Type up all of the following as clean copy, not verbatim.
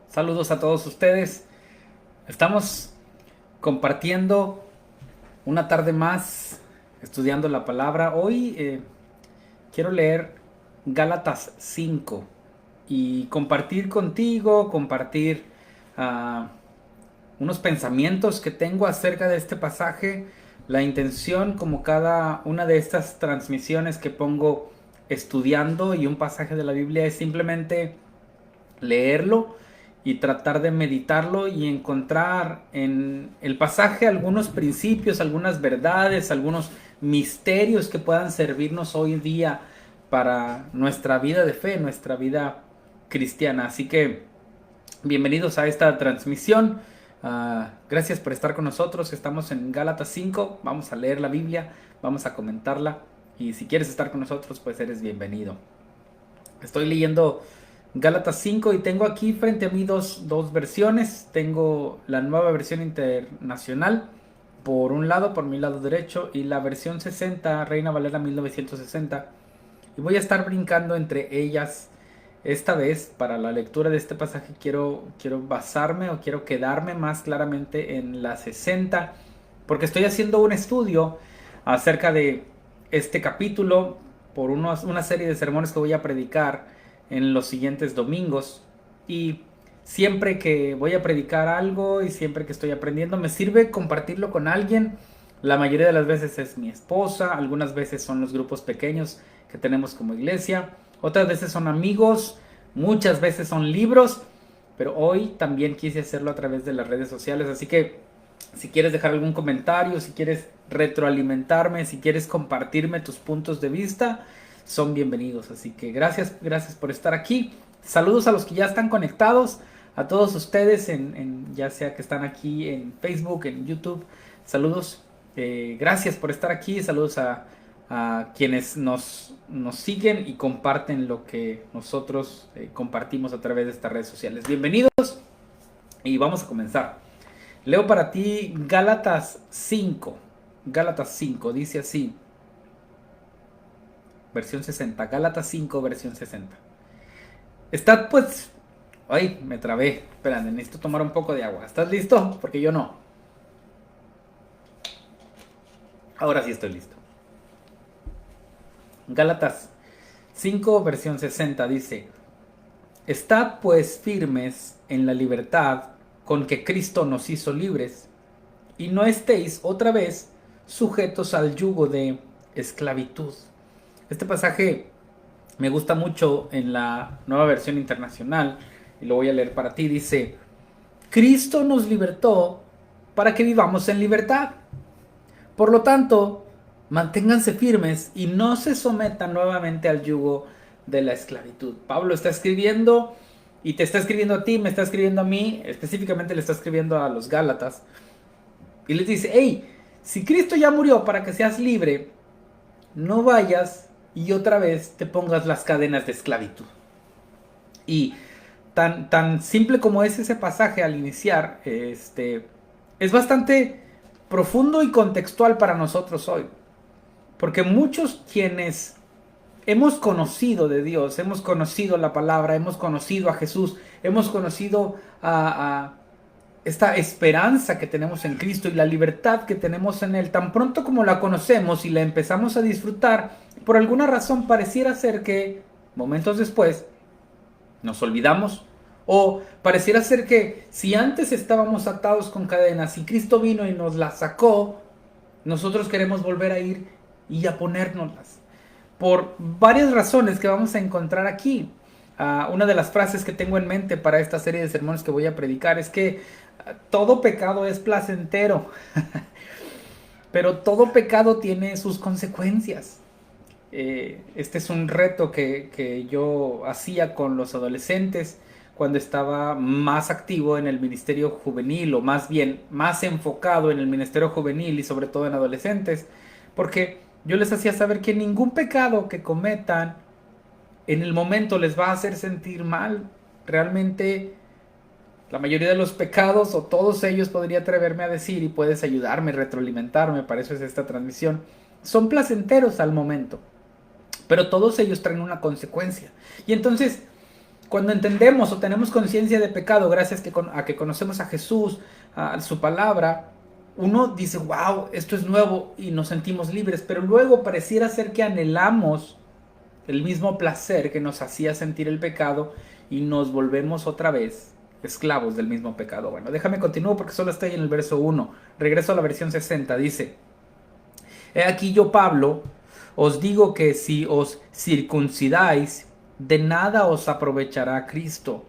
Saludos a todos ustedes. Estamos compartiendo una tarde más estudiando la palabra. Hoy quiero leer Gálatas 5 y compartir contigo, compartir ah, unos pensamientos que tengo acerca de este pasaje. La intención, como cada una de estas transmisiones que pongo estudiando y un pasaje de la Biblia, es simplemente leerlo y tratar de meditarlo y encontrar en el pasaje algunos principios, algunas verdades, algunos misterios que puedan servirnos hoy día para nuestra vida de fe, nuestra vida cristiana. Así que bienvenidos a esta transmisión. Gracias por estar con nosotros. Estamos en Gálatas 5. Vamos a leer la Biblia, vamos a comentarla. Y si quieres estar con nosotros, pues eres bienvenido. Estoy leyendo Gálatas 5 y tengo aquí frente a mí dos versiones. Tengo la nueva versión internacional por un lado, por mi lado derecho, y la versión 60, Reina Valera 1960. Y voy a estar brincando entre ellas. Esta vez, para la lectura de este pasaje, quiero basarme o quiero quedarme más claramente en la 60, porque estoy haciendo un estudio acerca de este capítulo por una serie de sermones que voy a predicar en los siguientes domingos. Y siempre que voy a predicar algo y siempre que estoy aprendiendo, me sirve compartirlo con alguien. La mayoría de las veces es mi esposa, algunas veces son los grupos pequeños que tenemos como iglesia, otras veces son amigos, muchas veces son libros, pero hoy también quise hacerlo a través de las redes sociales. Así que si quieres dejar algún comentario, si quieres retroalimentarme, si quieres compartirme tus puntos de vista, son bienvenidos. Así que gracias por estar aquí. Saludos a los que ya están conectados, a todos ustedes, ya sea que están aquí en Facebook, en YouTube. Saludos, gracias por estar aquí. Saludos a quienes nos siguen y comparten lo que nosotros compartimos a través de estas redes sociales. Bienvenidos y vamos a comenzar. Leo para ti Gálatas 5. Gálatas 5 dice así. Versión 60. Gálatas 5, versión 60. Estad pues... Ay, me trabé. Espera, necesito tomar un poco de agua. ¿Estás listo? Porque yo no. Ahora sí estoy listo. Gálatas 5, versión 60 dice: Estad pues firmes en la libertad con que Cristo nos hizo libres, y no estéis otra vez sujetos al yugo de esclavitud. Este pasaje me gusta mucho en la nueva versión internacional y lo voy a leer para ti. Dice: Cristo nos libertó para que vivamos en libertad. Por lo tanto, manténganse firmes y no se sometan nuevamente al yugo de la esclavitud. Pablo está escribiendo y te está escribiendo a ti, me está escribiendo a mí, específicamente le está escribiendo a los Gálatas. Y les dice: hey, si Cristo ya murió para que seas libre, no vayas y otra vez te pongas las cadenas de esclavitud. Y tan simple como es ese pasaje al iniciar, es bastante profundo y contextual para nosotros hoy. Porque muchos quienes hemos conocido de Dios, hemos conocido la palabra, hemos conocido a Jesús, hemos conocido a esta esperanza que tenemos en Cristo y la libertad que tenemos en Él, tan pronto como la conocemos y la empezamos a disfrutar, por alguna razón pareciera ser que momentos después nos olvidamos, o pareciera ser que si antes estábamos atados con cadenas y Cristo vino y nos las sacó, nosotros queremos volver a ir y a ponérnoslas. Por varias razones que vamos a encontrar aquí. Una de las frases que tengo en mente para esta serie de sermones que voy a predicar es que todo pecado es placentero, pero todo pecado tiene sus consecuencias. Este es un reto que yo hacía con los adolescentes cuando estaba más activo en el ministerio juvenil, o más bien más enfocado en el ministerio juvenil y sobre todo en adolescentes, porque yo les hacía saber que ningún pecado que cometan en el momento les va a hacer sentir mal. Realmente la mayoría de los pecados, o todos ellos, podría atreverme a decir, y puedes ayudarme, retroalimentarme, para eso es esta transmisión, son placenteros al momento, pero todos ellos traen una consecuencia. Y entonces cuando entendemos o tenemos conciencia de pecado gracias a que conocemos a Jesús, a su palabra, uno dice, wow, esto es nuevo y nos sentimos libres, pero luego pareciera ser que anhelamos el mismo placer que nos hacía sentir el pecado y nos volvemos otra vez esclavos del mismo pecado. Bueno, déjame continuar porque solo estoy en el verso 1. Regreso a la versión 60. Dice, he aquí yo, Pablo, os digo que si os circuncidáis, de nada os aprovechará Cristo.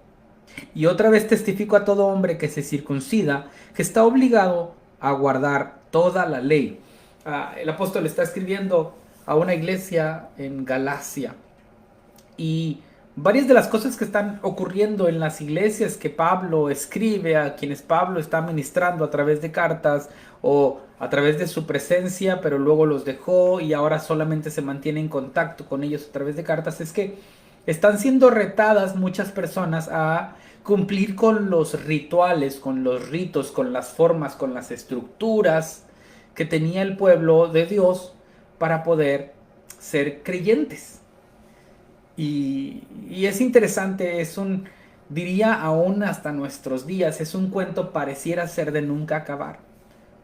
Y otra vez testifico a todo hombre que se circuncida, que está obligado a guardar toda la ley. El apóstol está escribiendo a una iglesia en Galacia. Y varias de las cosas que están ocurriendo en las iglesias que Pablo escribe, a quienes Pablo está ministrando a través de cartas o a través de su presencia, pero luego los dejó y ahora solamente se mantiene en contacto con ellos a través de cartas, es que están siendo retadas muchas personas a cumplir con los rituales, con los ritos, con las formas, con las estructuras que tenía el pueblo de Dios para poder ser creyentes. Y es interesante, diría aún hasta nuestros días, es un cuento pareciera ser de nunca acabar.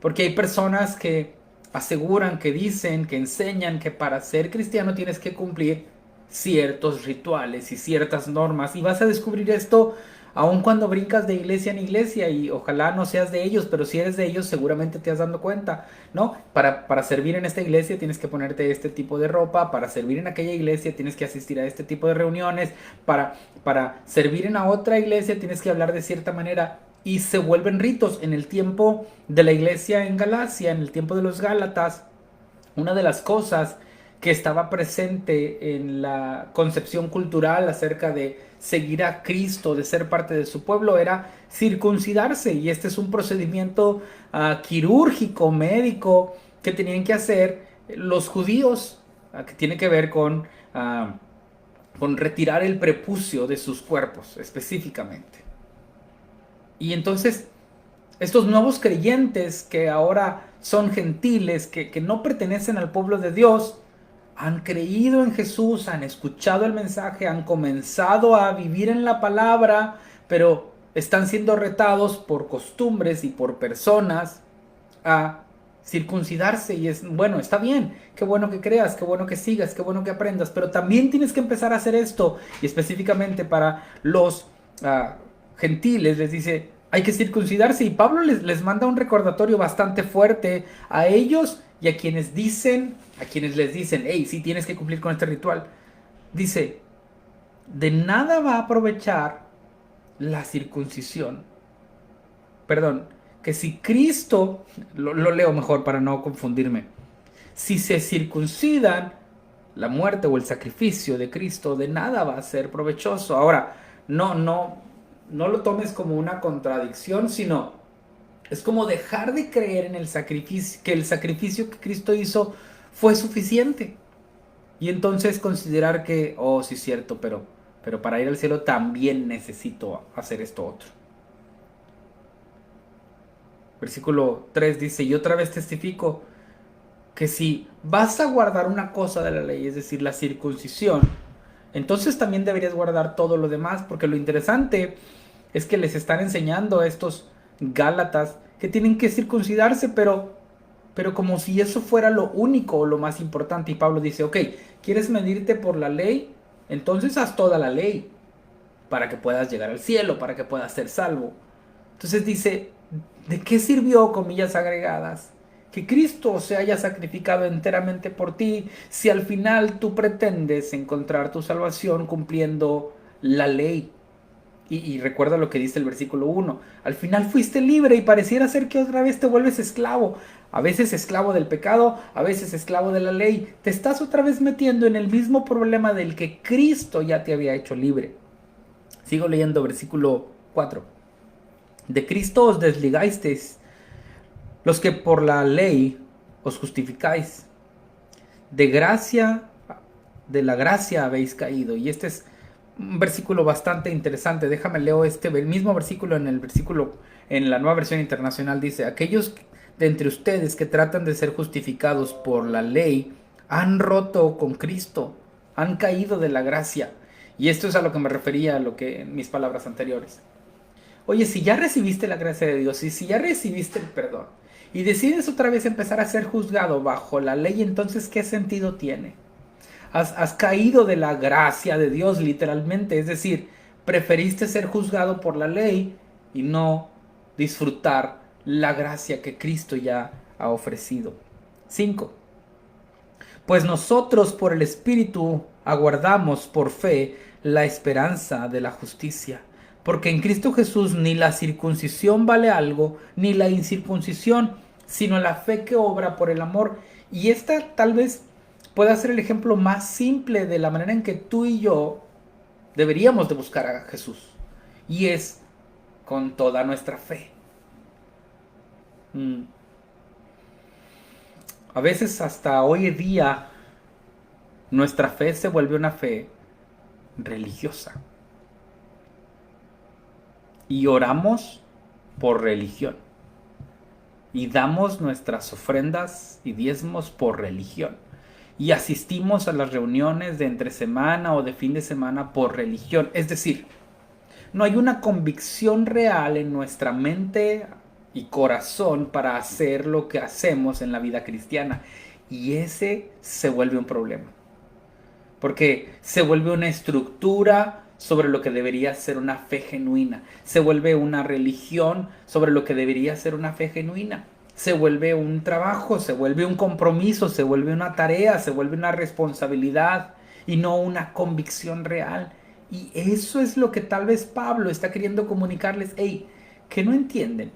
Porque hay personas que aseguran, que dicen, que enseñan que para ser cristiano tienes que cumplir ciertos rituales y ciertas normas. Y vas a descubrir esto aun cuando brincas de iglesia en iglesia, y ojalá no seas de ellos, pero si eres de ellos seguramente te has dado cuenta, ¿no? Para servir en esta iglesia tienes que ponerte este tipo de ropa, para servir en aquella iglesia tienes que asistir a este tipo de reuniones, para servir en la otra iglesia tienes que hablar de cierta manera, y se vuelven ritos. En el tiempo de la iglesia en Galacia, en el tiempo de los Gálatas, una de las cosas que estaba presente en la concepción cultural acerca de seguir a Cristo, de ser parte de su pueblo, era circuncidarse. Y este es un procedimiento quirúrgico, médico, que tenían que hacer los judíos, que tiene que ver con retirar el prepucio de sus cuerpos, específicamente. Y entonces, estos nuevos creyentes que ahora son gentiles, que no pertenecen al pueblo de Dios, han creído en Jesús, han escuchado el mensaje, han comenzado a vivir en la palabra, pero están siendo retados por costumbres y por personas a circuncidarse. Y es bueno, está bien, qué bueno que creas, qué bueno que sigas, qué bueno que aprendas, pero también tienes que empezar a hacer esto. Y específicamente para los gentiles les dice, hay que circuncidarse. Y Pablo les manda un recordatorio bastante fuerte a ellos y a quienes les dicen, hey, sí tienes que cumplir con este ritual. Dice, de nada va a aprovechar la circuncisión. Perdón, que si Cristo, lo leo mejor para no confundirme, si se circuncidan, la muerte o el sacrificio de Cristo de nada va a ser provechoso. Ahora, no lo tomes como una contradicción, sino es como dejar de creer en el sacrificio, que el sacrificio que Cristo hizo fue suficiente. Y entonces considerar que, oh, sí es cierto, pero para ir al cielo también necesito hacer esto otro. Versículo 3 dice, y otra vez testifico que si vas a guardar una cosa de la ley, es decir, la circuncisión, entonces también deberías guardar todo lo demás, porque lo interesante es que les están enseñando a estos Gálatas que tienen que circuncidarse, pero como si eso fuera lo único o lo más importante. Y Pablo dice, ok, ¿quieres medirte por la ley? Entonces haz toda la ley para que puedas llegar al cielo, para que puedas ser salvo. Entonces dice, ¿de qué sirvió, comillas agregadas, que Cristo se haya sacrificado enteramente por ti si al final tú pretendes encontrar tu salvación cumpliendo la ley? Y recuerda lo que dice el versículo 1. Al final fuiste libre y pareciera ser que otra vez te vuelves esclavo. A veces esclavo del pecado, a veces esclavo de la ley. Te estás otra vez metiendo en el mismo problema del que Cristo ya te había hecho libre. Sigo leyendo versículo 4. De Cristo os desligasteis, los que por la ley os justificáis. De la gracia habéis caído. Y este es un versículo bastante interesante. Déjame leo el mismo versículo en la Nueva Versión Internacional. Dice, aquellos de entre ustedes que tratan de ser justificados por la ley han roto con Cristo, han caído de la gracia. Y esto es a lo que me refería, a lo que en mis palabras anteriores. Oye, si ya recibiste la gracia de Dios y si ya recibiste el perdón y decides otra vez empezar a ser juzgado bajo la ley, entonces ¿qué sentido tiene? Has caído de la gracia de Dios literalmente, es decir, preferiste ser juzgado por la ley y no disfrutar la gracia que Cristo ya ha ofrecido. 5. Pues nosotros por el Espíritu aguardamos por fe la esperanza de la justicia. Porque en Cristo Jesús ni la circuncisión vale algo, ni la incircuncisión, sino la fe que obra por el amor. Y esta tal vez pueda ser el ejemplo más simple de la manera en que tú y yo deberíamos de buscar a Jesús. Y es con toda nuestra fe. A veces hasta hoy en día nuestra fe se vuelve una fe religiosa. Y oramos por religión. Y damos nuestras ofrendas y diezmos por religión. Y asistimos a las reuniones de entre semana o de fin de semana por religión. Es decir, no hay una convicción real en nuestra mente y corazón para hacer lo que hacemos en la vida cristiana. Y ese se vuelve un problema. Porque se vuelve una estructura sobre lo que debería ser una fe genuina. Se vuelve una religión sobre lo que debería ser una fe genuina. Se vuelve un trabajo, se vuelve un compromiso, se vuelve una tarea, se vuelve una responsabilidad y no una convicción real. Y eso es lo que tal vez Pablo está queriendo comunicarles. Hey, que no entienden,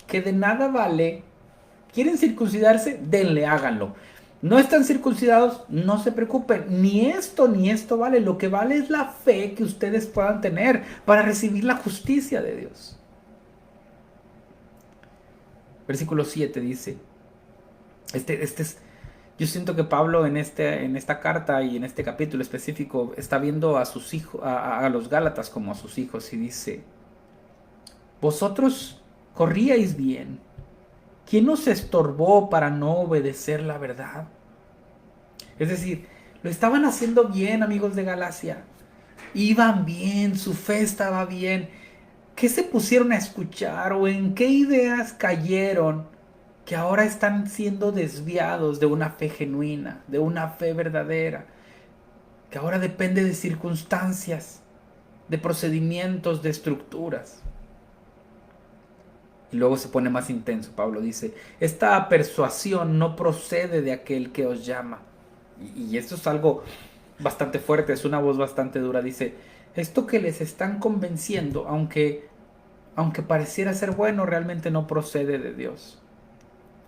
que de nada vale. ¿Quieren circuncidarse? Denle, háganlo. No están circuncidados, no se preocupen. Ni esto vale. Lo que vale es la fe que ustedes puedan tener para recibir la justicia de Dios. Versículo 7 dice, yo siento que Pablo en esta carta y en este capítulo específico está viendo a sus hijos, a los Gálatas como a sus hijos y dice, vosotros corríais bien. ¿Quién os estorbó para no obedecer la verdad? Es decir, lo estaban haciendo bien, amigos de Galacia. Iban bien, su fe estaba bien. ¿Qué se pusieron a escuchar o en qué ideas cayeron que ahora están siendo desviados de una fe genuina, de una fe verdadera, que ahora depende de circunstancias, de procedimientos, de estructuras? Y luego se pone más intenso. Pablo dice, esta persuasión no procede de aquel que os llama. Y esto es algo bastante fuerte, es una voz bastante dura. Dice, esto que les están convenciendo, aunque pareciera ser bueno, realmente no procede de Dios.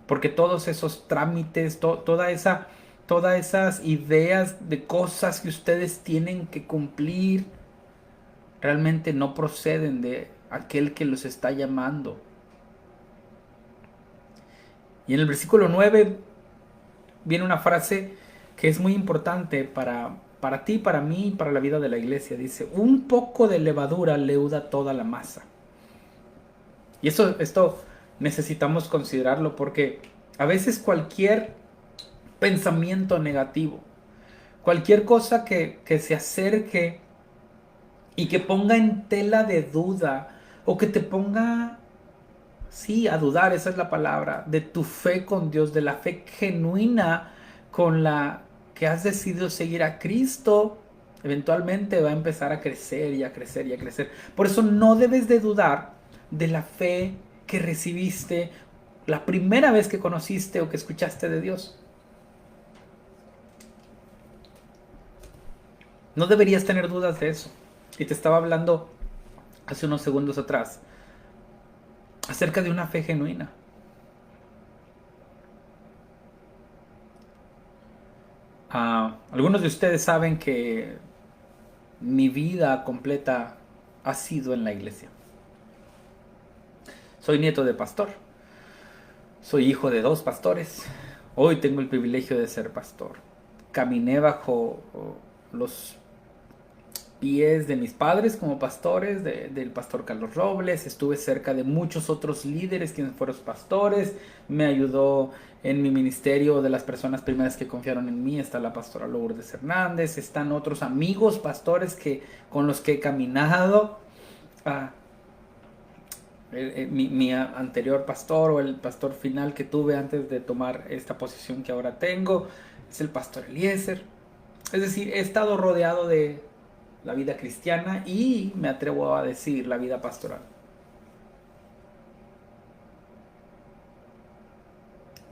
Porque todos esos trámites, todas esas ideas de cosas que ustedes tienen que cumplir, realmente no proceden de aquel que los está llamando. Y en el versículo 9 viene una frase que es muy importante para ti, para mí y para la vida de la iglesia. Dice, un poco de levadura leuda toda la masa. Y esto necesitamos considerarlo porque a veces cualquier pensamiento negativo, cualquier cosa que se acerque y que ponga en tela de duda o que te ponga, sí, a dudar, esa es la palabra, de tu fe con Dios, de la fe genuina con la que has decidido seguir a Cristo, eventualmente va a empezar a crecer y a crecer y a crecer. Por eso no debes de dudar de la fe que recibiste la primera vez que conociste o que escuchaste de Dios. No deberías tener dudas de eso. Y te estaba hablando hace unos segundos atrás acerca de una fe genuina. Algunos de ustedes saben que mi vida completa ha sido en la iglesia. Soy nieto de pastor. Soy hijo de 2 pastores. Hoy tengo el privilegio de ser pastor. Caminé bajo los pies de mis padres como pastores, del pastor Carlos Robles. Estuve cerca de muchos otros líderes quienes fueron pastores. Me ayudó en mi ministerio de las personas primeras que confiaron en mí. Está la pastora Lourdes Hernández. Están otros amigos pastores con los que he caminado. Ah, mi anterior pastor o el pastor final que tuve antes de tomar esta posición que ahora tengo es el pastor Eliezer. Es decir, he estado rodeado de la vida cristiana y me atrevo a decir la vida pastoral.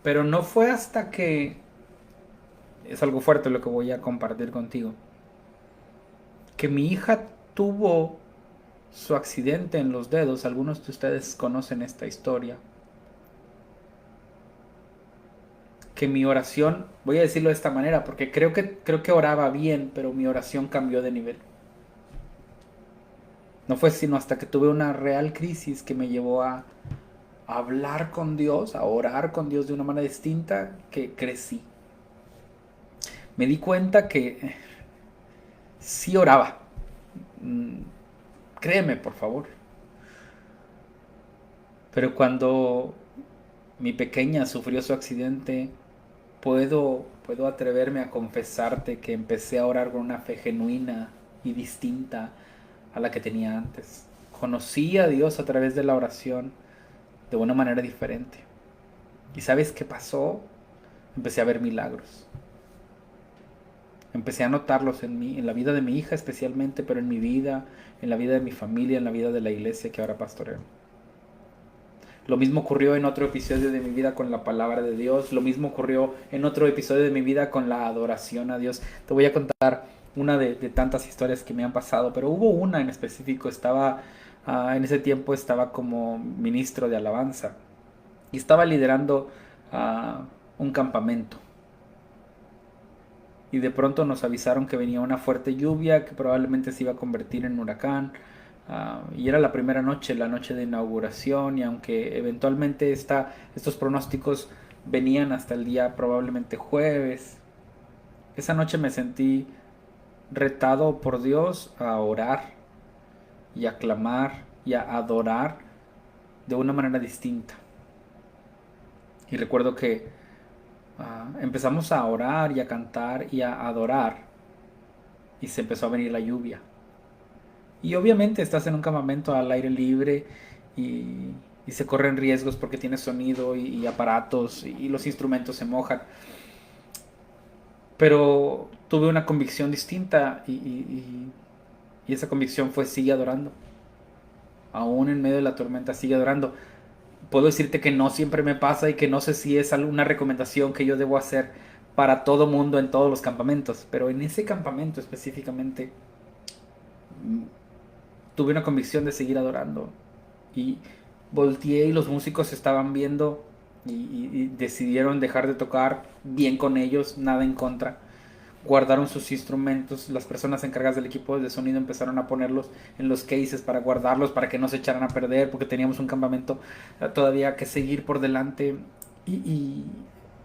Pero no fue hasta que, es algo fuerte lo que voy a compartir contigo, que mi hija tuvo su accidente en los dedos. Algunos de ustedes conocen esta historia. Que mi oración, voy a decirlo de esta manera, porque creo que oraba bien, pero mi oración cambió de nivel. No fue sino hasta que tuve una real crisis que me llevó a hablar con Dios, a orar con Dios de una manera distinta, que crecí. Me di cuenta que sí oraba. Créeme, por favor. Pero cuando mi pequeña sufrió su accidente, puedo atreverme a confesarte que empecé a orar con una fe genuina y distinta a la que tenía antes. Conocí a Dios a través de la oración de una manera diferente. ¿Y sabes qué pasó? Empecé a ver milagros. Empecé a notarlos en mí, en la vida de mi hija especialmente, pero en mi vida, en la vida de mi familia, en la vida de la iglesia que ahora pastoreo. Lo mismo ocurrió en otro episodio de mi vida con la palabra de Dios. Lo mismo ocurrió en otro episodio de mi vida con la adoración a Dios. Te voy a contar una de tantas historias que me han pasado, pero hubo una en específico. En ese tiempo estaba como ministro de alabanza y estaba liderando un campamento. Y de pronto nos avisaron que venía una fuerte lluvia que probablemente se iba a convertir en huracán. Y era la primera noche, la noche de inauguración, y aunque eventualmente estos pronósticos venían hasta el día probablemente jueves, esa noche me sentí retado por Dios a orar y a clamar y a adorar de una manera distinta. Y recuerdo que empezamos a orar y a cantar y a adorar, y se empezó a venir la lluvia. Y obviamente estás en un campamento al aire libre y se corren riesgos porque tienes sonido y aparatos y los instrumentos se mojan. Pero tuve una convicción distinta y esa convicción fue: sigue adorando. Aún en medio de la tormenta, sigue adorando. Puedo decirte que no siempre me pasa y que no sé si es alguna recomendación que yo debo hacer para todo mundo en todos los campamentos, pero en ese campamento específicamente tuve una convicción de seguir adorando. Y volteé y los músicos estaban viendo y decidieron dejar de tocar, bien con ellos, nada en contra. Guardaron sus instrumentos, las personas encargadas del equipo de sonido empezaron a ponerlos en los cases para guardarlos, para que no se echaran a perder, porque teníamos un campamento todavía que seguir por delante. Y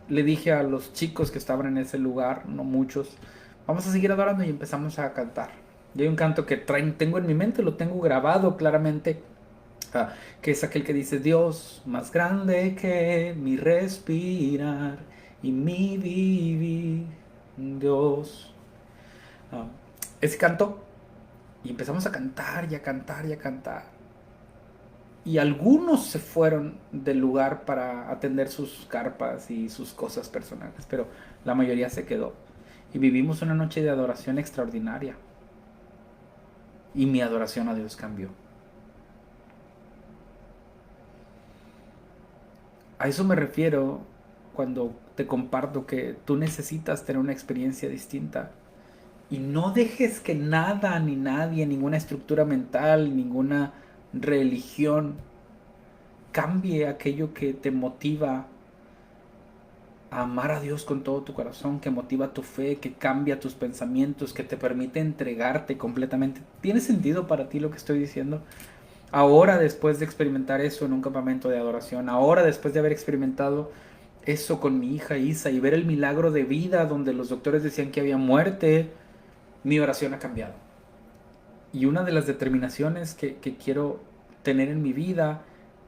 le dije a los chicos que estaban en ese lugar, no muchos, vamos a seguir adorando, y empezamos a cantar. Y hay un canto que tengo en mi mente, lo tengo grabado claramente, que es aquel que dice: Dios más grande que mi respirar y mi vivir, Dios. Ah, Ese canto, y empezamos a cantar y a cantar y a cantar. Y algunos se fueron del lugar para atender sus carpas y sus cosas personales, pero la mayoría se quedó. Y vivimos una noche de adoración extraordinaria. Y mi adoración a Dios cambió. A eso me refiero cuando te comparto que tú necesitas tener una experiencia distinta. Y no dejes que nada ni nadie, ninguna estructura mental, ninguna religión cambie aquello que te motiva a amar a Dios con todo tu corazón, que motiva tu fe, que cambia tus pensamientos, que te permite entregarte completamente. ¿Tiene sentido para ti lo que estoy diciendo? Ahora, después de experimentar eso en un campamento de adoración, ahora después de haber experimentado eso con mi hija Isa y ver el milagro de vida donde los doctores decían que había muerte, mi oración ha cambiado. Y una de las determinaciones que quiero tener en mi vida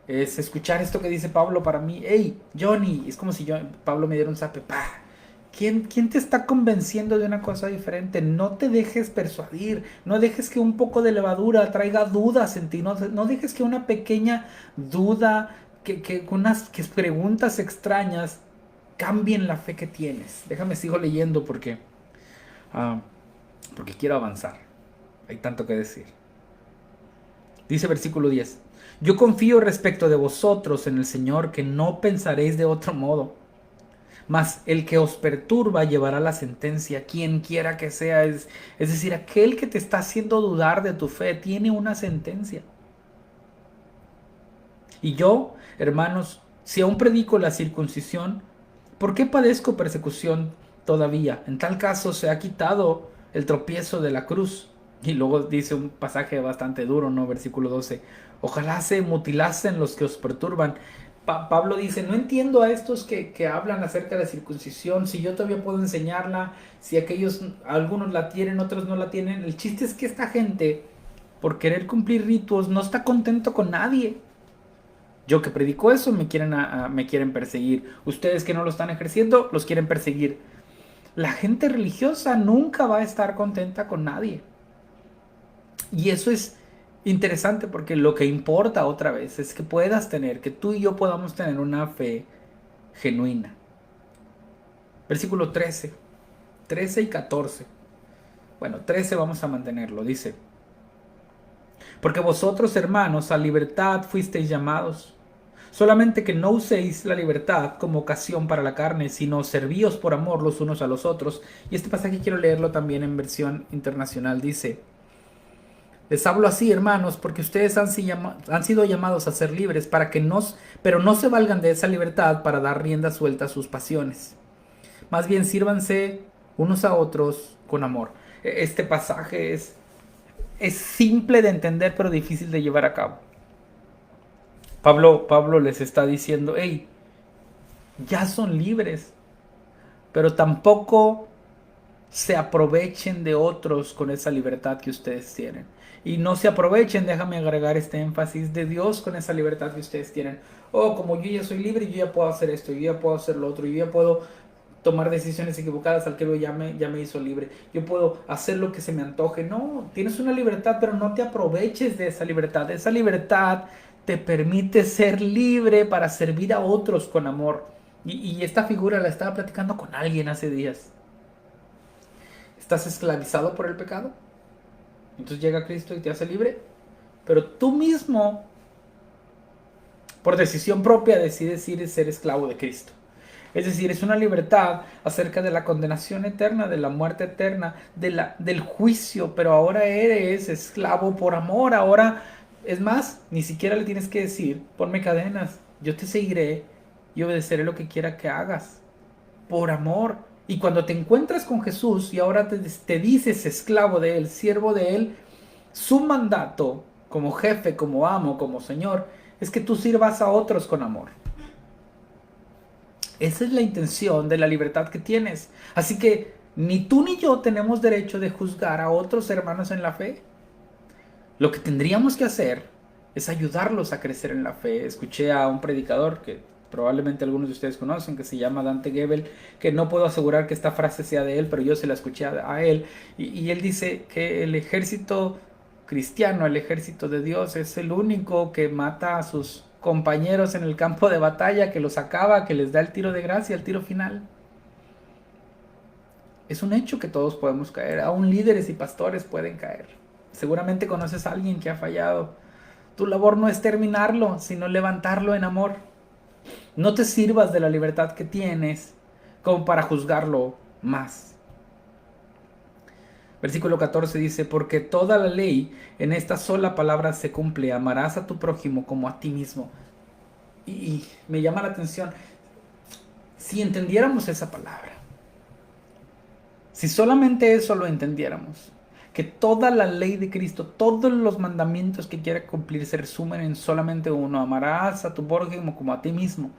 es escuchar esto que dice Pablo para mí. Hey, Johnny, es como si Pablo me diera un zape. ¡Pah! ¿Quién te está convenciendo de una cosa diferente? No te dejes persuadir, no dejes que un poco de levadura traiga dudas en ti, no dejes que una pequeña duda, que unas que preguntas extrañas cambien la fe que tienes. Déjame sigo leyendo ah, porque quiero avanzar. Hay tanto que decir. Dice versículo 10. Yo confío respecto de vosotros en el Señor que no pensaréis de otro modo. Mas el que os perturba llevará la sentencia, quien quiera que sea. Es decir, aquel que te está haciendo dudar de tu fe tiene una sentencia. Y yo, hermanos, si aún predico la circuncisión, ¿por qué padezco persecución todavía? En tal caso se ha quitado el tropiezo de la cruz. Y luego dice un pasaje bastante duro, ¿no? Versículo 12. Ojalá se mutilasen los que os perturban. Pablo dice, no entiendo a estos que hablan acerca de circuncisión, si yo todavía puedo enseñarla, si algunos la tienen, otros no la tienen. El chiste es que esta gente, por querer cumplir ritos, no está contento con nadie. Yo que predico eso, me quieren perseguir. Ustedes que no lo están ejerciendo, los quieren perseguir. La gente religiosa nunca va a estar contenta con nadie. Y eso es interesante porque lo que importa otra vez es que tú y yo podamos tener una fe genuina. Versículo 13 y 14. Bueno, 13 vamos a mantenerlo, dice. Porque vosotros, hermanos, a libertad fuisteis llamados. Solamente que no uséis la libertad como ocasión para la carne, sino servíos por amor los unos a los otros. Y este pasaje quiero leerlo también en versión internacional. Dice, les hablo así, hermanos, porque ustedes han sido llamados a ser libres, pero no se valgan de esa libertad para dar rienda suelta a sus pasiones. Más bien sírvanse unos a otros con amor. Este pasaje es simple de entender, pero difícil de llevar a cabo. Pablo les está diciendo, hey, ya son libres, pero tampoco se aprovechen de otros con esa libertad que ustedes tienen. Y no se aprovechen, déjame agregar este énfasis, de Dios con esa libertad que ustedes tienen. Oh, como yo ya soy libre, yo ya puedo hacer esto, yo ya puedo hacer lo otro, yo ya puedo tomar decisiones equivocadas, al que ya me hizo libre. Yo puedo hacer lo que se me antoje. No, tienes una libertad, pero no te aproveches de esa libertad. Esa libertad te permite ser libre para servir a otros con amor. Y esta figura la estaba platicando con alguien hace días. ¿Estás esclavizado por el pecado? Entonces llega Cristo y te hace libre. Pero tú mismo, por decisión propia, decides ser esclavo de Cristo. Es decir, es una libertad acerca de la condenación eterna, de la muerte eterna, del juicio, pero ahora eres esclavo por amor. Ahora, es más, ni siquiera le tienes que decir, ponme cadenas, yo te seguiré y obedeceré lo que quiera que hagas, por amor. Y cuando te encuentras con Jesús y ahora te dices esclavo de Él, siervo de Él, su mandato como jefe, como amo, como Señor, es que tú sirvas a otros con amor. Esa es la intención de la libertad que tienes. Así que ni tú ni yo tenemos derecho de juzgar a otros hermanos en la fe. Lo que tendríamos que hacer es ayudarlos a crecer en la fe. Escuché a un predicador que probablemente algunos de ustedes conocen, que se llama Dante Gebel, que no puedo asegurar que esta frase sea de él, pero yo se la escuché a él. Y él dice que el ejército cristiano, el ejército de Dios, es el único que mata a sus compañeros en el campo de batalla, que los acaba, que les da el tiro de gracia, el tiro final. Es un hecho que todos podemos caer, aún líderes y pastores pueden caer. Seguramente conoces a alguien que ha fallado. Tu labor no es terminarlo, sino levantarlo en amor. No te sirvas de la libertad que tienes como para juzgarlo más. Versículo 14 dice, porque toda la ley en esta sola palabra se cumple, amarás a tu prójimo como a ti mismo. Y me llama la atención, si entendiéramos esa palabra, si solamente eso lo entendiéramos, que toda la ley de Cristo, todos los mandamientos que quiere cumplir se resumen en solamente uno, amarás a tu prójimo como a ti mismo.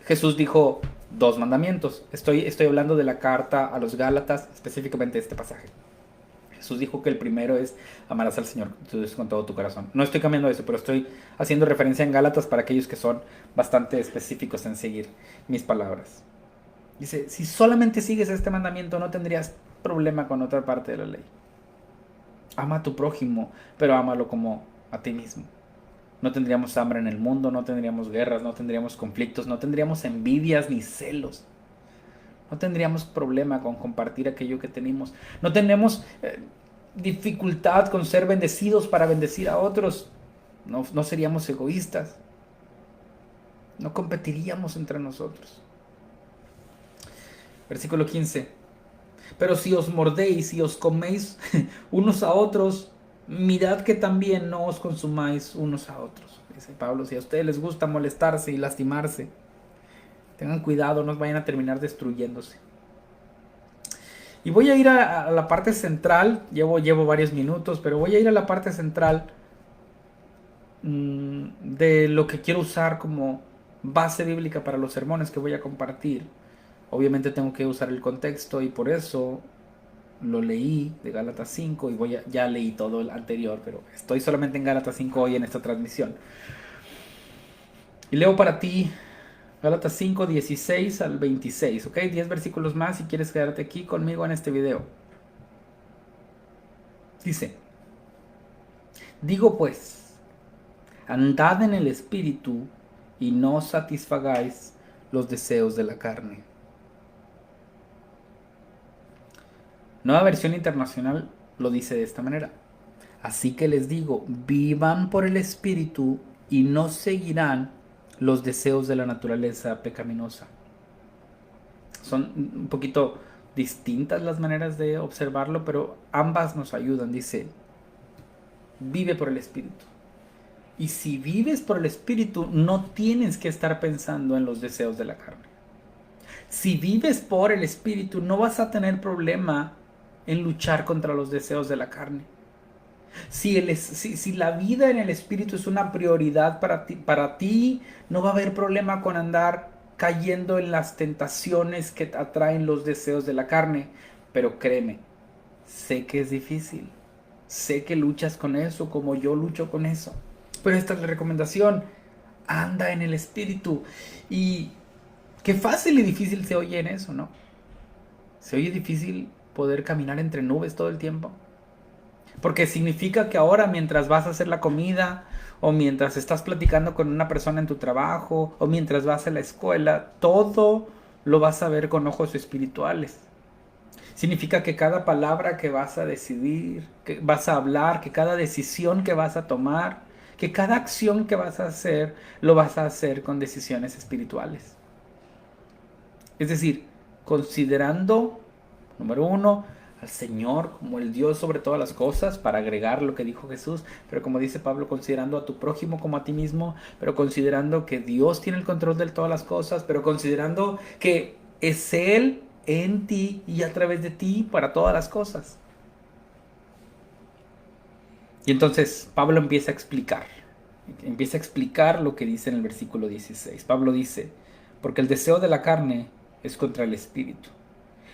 Jesús dijo 2 mandamientos. Estoy hablando de la carta a los Gálatas, específicamente este pasaje. Jesús dijo que el primero es amarás al Señor tu Dios con todo tu corazón. No estoy cambiando eso, pero estoy haciendo referencia en Gálatas para aquellos que son bastante específicos en seguir mis palabras. Dice, si solamente sigues este mandamiento no tendrías problema con otra parte de la ley. Ama a tu prójimo, pero ámalo como a ti mismo. No tendríamos hambre en el mundo, no tendríamos guerras, no tendríamos conflictos, no tendríamos envidias ni celos. No tendríamos problema con compartir aquello que tenemos. No tenemos dificultad con ser bendecidos para bendecir a otros. No seríamos egoístas. No competiríamos entre nosotros. Versículo 15. Pero si os mordéis y os coméis unos a otros, mirad que también no os consumáis unos a otros. Dice Pablo, si a ustedes les gusta molestarse y lastimarse, tengan cuidado, no vayan a terminar destruyéndose. Y voy a ir a la parte central, llevo varios minutos, pero voy a ir a la parte central de lo que quiero usar como base bíblica para los sermones que voy a compartir. Obviamente tengo que usar el contexto y por eso lo leí de Gálatas 5 y ya leí todo el anterior, pero estoy solamente en Gálatas 5 hoy en esta transmisión. Y leo para ti Gálatas 5, 16 al 26, ¿ok? 10 versículos más si quieres quedarte aquí conmigo en este video. Dice, digo pues, andad en el Espíritu y no satisfagáis los deseos de la carne. Nueva Versión Internacional lo dice de esta manera. Así que les digo, vivan por el Espíritu y no seguirán los deseos de la naturaleza pecaminosa. Son un poquito distintas las maneras de observarlo, pero ambas nos ayudan. Dice, vive por el Espíritu. Y si vives por el Espíritu, no tienes que estar pensando en los deseos de la carne. Si vives por el Espíritu, no vas a tener problema en luchar contra los deseos de la carne. Si la vida en el Espíritu es una prioridad para ti, no va a haber problema con andar cayendo en las tentaciones que atraen los deseos de la carne. Pero créeme, sé que es difícil. Sé que luchas con eso como yo lucho con eso. Pero esta es la recomendación. Anda en el Espíritu. Y qué fácil y difícil se oye en eso, ¿no? Se oye difícil poder caminar entre nubes todo el tiempo. Porque significa que ahora mientras vas a hacer la comida, o mientras estás platicando con una persona en tu trabajo, o mientras vas a la escuela, todo lo vas a ver con ojos espirituales. Significa que cada palabra que vas a decidir, que vas a hablar, que cada decisión que vas a tomar, que cada acción que vas a hacer, lo vas a hacer con decisiones espirituales. Es decir, considerando, número uno, al Señor como el Dios sobre todas las cosas, para agregar lo que dijo Jesús, pero como dice Pablo, considerando a tu prójimo como a ti mismo, pero considerando que Dios tiene el control de todas las cosas, pero considerando que es Él en ti y a través de ti para todas las cosas. Y entonces Pablo empieza a explicar lo que dice en el versículo 16. Pablo dice, porque el deseo de la carne es contra el espíritu,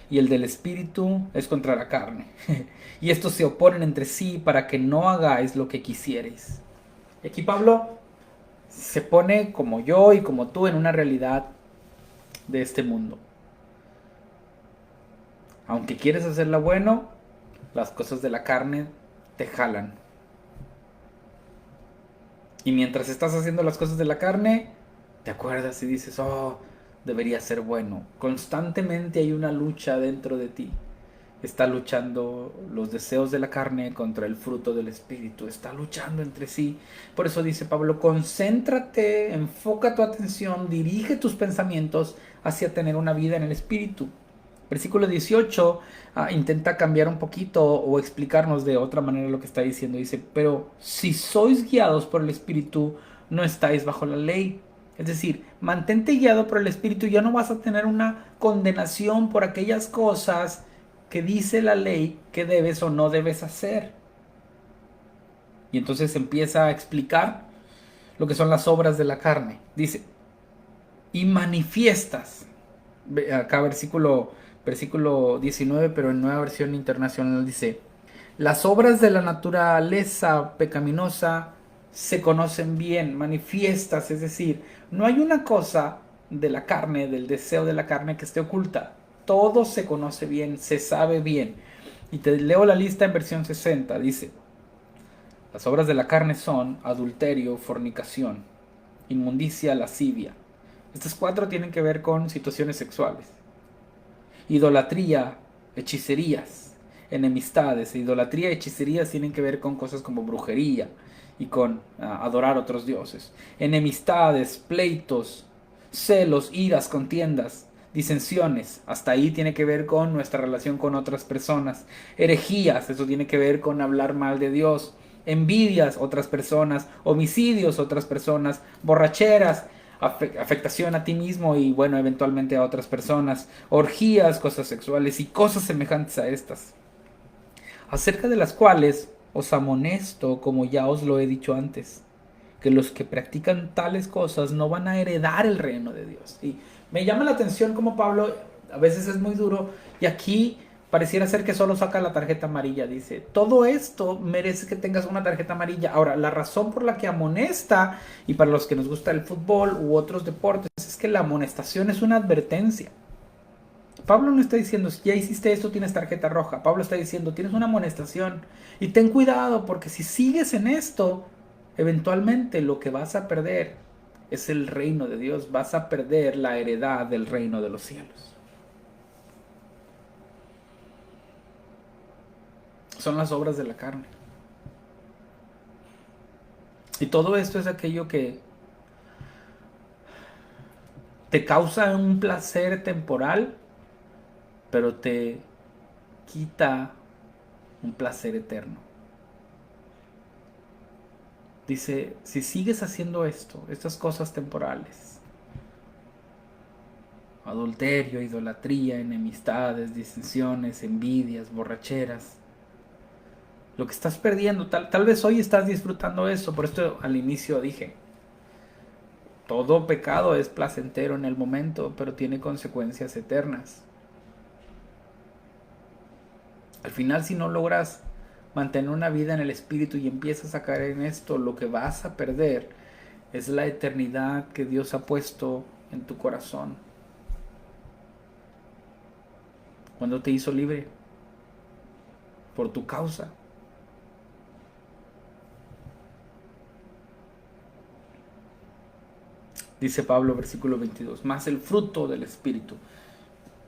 y el del espíritu es contra la carne. Y estos se oponen entre sí para que no hagáis lo que quisierais. Y aquí Pablo se pone como yo y como tú en una realidad de este mundo. Aunque quieres hacerla bueno, las cosas de la carne te jalan. Y mientras estás haciendo las cosas de la carne, te acuerdas y dices, oh, debería ser bueno. Constantemente hay una lucha dentro de ti. Está luchando los deseos de la carne contra el fruto del espíritu. Está luchando entre sí. Por eso dice Pablo, concéntrate, enfoca tu atención, dirige tus pensamientos hacia tener una vida en el espíritu. Versículo 18 intenta cambiar un poquito o explicarnos de otra manera lo que está diciendo. Dice, pero si sois guiados por el espíritu, no estáis bajo la ley. Es decir, mantente guiado por el Espíritu y ya no vas a tener una condenación por aquellas cosas que dice la ley que debes o no debes hacer. Y entonces empieza a explicar lo que son las obras de la carne. Dice, y manifiestas. Acá versículo 19, pero en Nueva Versión Internacional dice, Las obras de la naturaleza pecaminosa se conocen bien, manifiestas, es decir, no hay una cosa de la carne, del deseo de la carne que esté oculta. Todo se conoce bien, se sabe bien. Y te leo la lista en versión 60, dice, las obras de la carne son adulterio, fornicación, inmundicia, lascivia. Estas cuatro tienen que ver con situaciones sexuales. Idolatría, hechicerías, enemistades. Idolatría y hechicerías tienen que ver con cosas como brujería y con adorar a otros dioses. Enemistades, pleitos, celos, iras, contiendas, disensiones. Hasta ahí tiene que ver con nuestra relación con otras personas. Herejías, eso tiene que ver con hablar mal de Dios. Envidias, otras personas. Homicidios, otras personas. Borracheras, afectación a ti mismo y bueno, eventualmente a otras personas, orgías, cosas sexuales y cosas semejantes a estas, acerca de las cuales os amonesto, como ya os lo he dicho antes, que los que practican tales cosas no van a heredar el reino de Dios. Y me llama la atención como Pablo a veces es muy duro y aquí pareciera ser que solo saca la tarjeta amarilla. Dice, todo esto merece que tengas una tarjeta amarilla. Ahora, la razón por la que amonesta, y para los que nos gusta el fútbol u otros deportes, es que la amonestación es una advertencia. Pablo no está diciendo, si ya hiciste esto tienes tarjeta roja. Pablo está diciendo, tienes una amonestación. Y ten cuidado porque si sigues en esto, eventualmente lo que vas a perder es el reino de Dios. Vas a perder la heredad del reino de los cielos. Son las obras de la carne. Y todo esto es aquello que te causa un placer temporal, pero te quita un placer eterno. Dice, si sigues haciendo esto, estas cosas temporales, adulterio, idolatría, enemistades, disensiones, envidias, borracheras, lo que estás perdiendo, tal vez hoy estás disfrutando eso, por esto al inicio dije, todo pecado es placentero en el momento, pero tiene consecuencias eternas. Al final, si no logras mantener una vida en el espíritu y empiezas a caer en esto, lo que vas a perder es la eternidad que Dios ha puesto en tu corazón. Cuando te hizo libre por tu causa. Dice Pablo, versículo 22, más el fruto del Espíritu.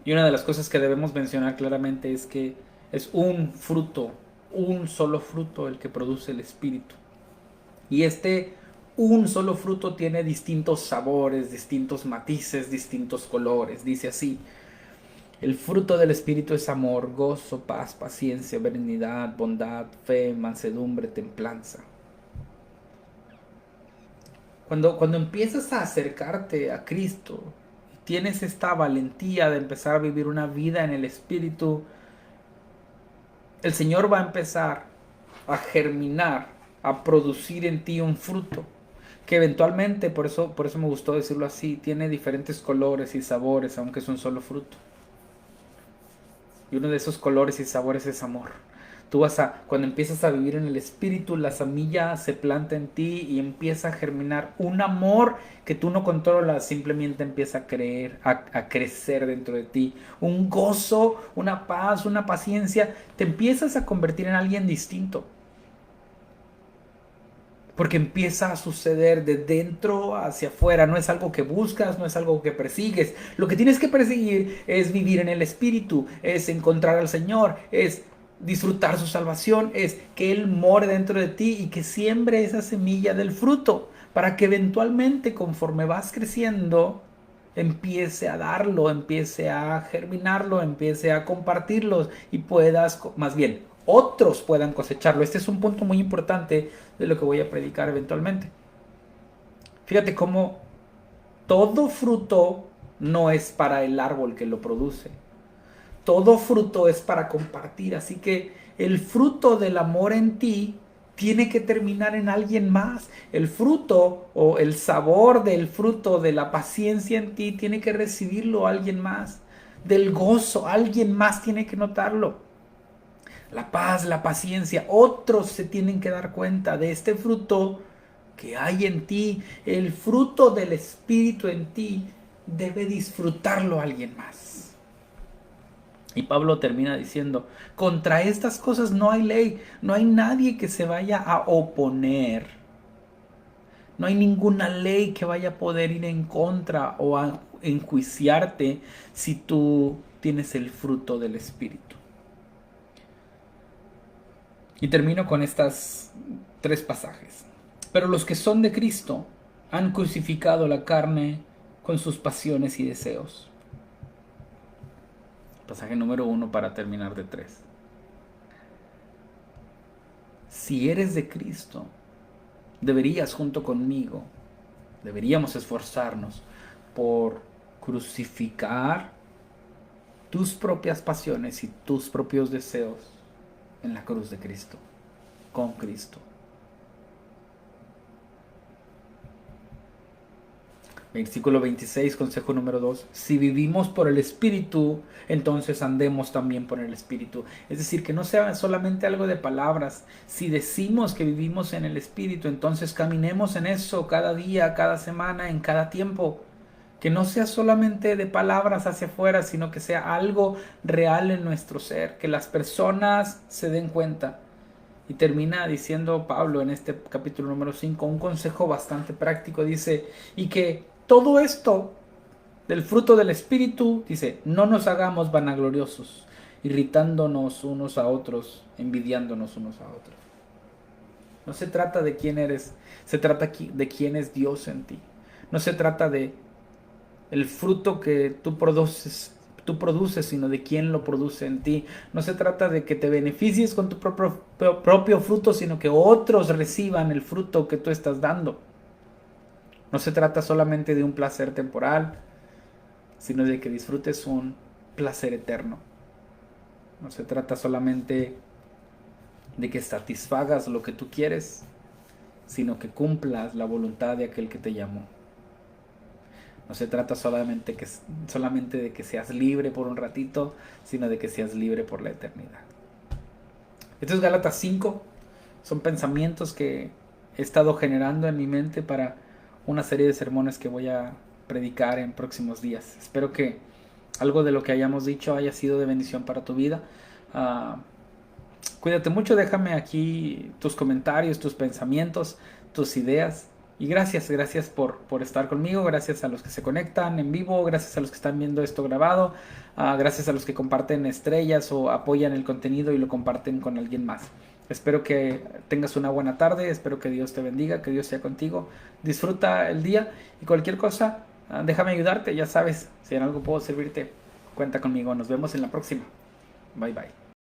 Y una de las cosas que debemos mencionar claramente es que es un fruto, un solo fruto el que produce el Espíritu. Y un solo fruto tiene distintos sabores, distintos matices, distintos colores. Dice así, el fruto del Espíritu es amor, gozo, paz, paciencia, benignidad, bondad, fe, mansedumbre, templanza. Cuando empiezas a acercarte a Cristo, tienes esta valentía de empezar a vivir una vida en el Espíritu, el Señor va a empezar a germinar, a producir en ti un fruto, que eventualmente, por eso me gustó decirlo así, tiene diferentes colores y sabores, aunque es un solo fruto. Y uno de esos colores y sabores es amor. Cuando empiezas a vivir en el Espíritu, la semilla se planta en ti y empieza a germinar un amor que tú no controlas, simplemente empieza a crecer dentro de ti. Un gozo, una paz, una paciencia, te empiezas a convertir en alguien distinto. Porque empieza a suceder de dentro hacia afuera, no es algo que buscas, no es algo que persigues. Lo que tienes que perseguir es vivir en el Espíritu, es encontrar al Señor, es disfrutar su salvación, es que Él more dentro de ti y que siembre esa semilla del fruto, para que eventualmente conforme vas creciendo, empiece a darlo, empiece a germinarlo, empiece a compartirlo y puedas, más bien, otros puedan cosecharlo. Este es un punto muy importante de lo que voy a predicar eventualmente. Fíjate cómo todo fruto no es para el árbol que lo produce. Todo fruto es para compartir. Así que el fruto del amor en ti tiene que terminar en alguien más. El fruto o el sabor del fruto de la paciencia en ti tiene que recibirlo alguien más. Del gozo, alguien más tiene que notarlo. la paz, la paciencia. Otros se tienen que dar cuenta de este fruto que hay en ti, el fruto del Espíritu en ti, debe disfrutarlo alguien más. Y Pablo termina diciendo, contra estas cosas no hay ley, no hay nadie que se vaya a oponer. No hay ninguna ley que vaya a poder ir en contra o a enjuiciarte si tú tienes el fruto del Espíritu. Y termino con estas 3 pasajes. Pero los que son de Cristo han crucificado la carne con sus pasiones y deseos. Pasaje número 1 para terminar de 3. Si eres de Cristo, deberías junto conmigo, deberíamos esforzarnos por crucificar tus propias pasiones y tus propios deseos en la cruz de Cristo, con Cristo. Versículo 26, consejo número 2. Si vivimos por el Espíritu, entonces andemos también por el Espíritu. Es decir, que no sea solamente algo de palabras. Si decimos que vivimos en el Espíritu, entonces caminemos en eso cada día, cada semana, en cada tiempo. Que no sea solamente de palabras hacia afuera, sino que sea algo real en nuestro ser. Que las personas se den cuenta. Y termina diciendo Pablo en este capítulo número 5 un consejo bastante práctico. Dice, y que todo esto del fruto del Espíritu, dice, no nos hagamos vanagloriosos, irritándonos unos a otros, envidiándonos unos a otros. No se trata de quién eres, se trata de quién es Dios en ti. No se trata de el fruto que tú produces, sino de quién lo produce en ti. No se trata de que te beneficies con tu propio fruto, sino que otros reciban el fruto que tú estás dando. No se trata solamente de un placer temporal, sino de que disfrutes un placer eterno. No se trata solamente de que satisfagas lo que tú quieres, sino que cumplas la voluntad de aquel que te llamó. No se trata solamente de que seas libre por un ratito, sino de que seas libre por la eternidad. Esto es Gálatas 5. Son pensamientos que he estado generando en mi mente para una serie de sermones que voy a predicar en próximos días. Espero que algo de lo que hayamos dicho haya sido de bendición para tu vida. Cuídate mucho, déjame aquí tus comentarios, tus pensamientos, tus ideas. Y gracias por estar conmigo, gracias a los que se conectan en vivo, gracias a los que están viendo esto grabado, gracias a los que comparten estrellas o apoyan el contenido y lo comparten con alguien más. Espero que tengas una buena tarde, espero que Dios te bendiga, que Dios sea contigo. Disfruta el día y cualquier cosa, déjame ayudarte, ya sabes, si en algo puedo servirte, cuenta conmigo. Nos vemos en la próxima. Bye bye.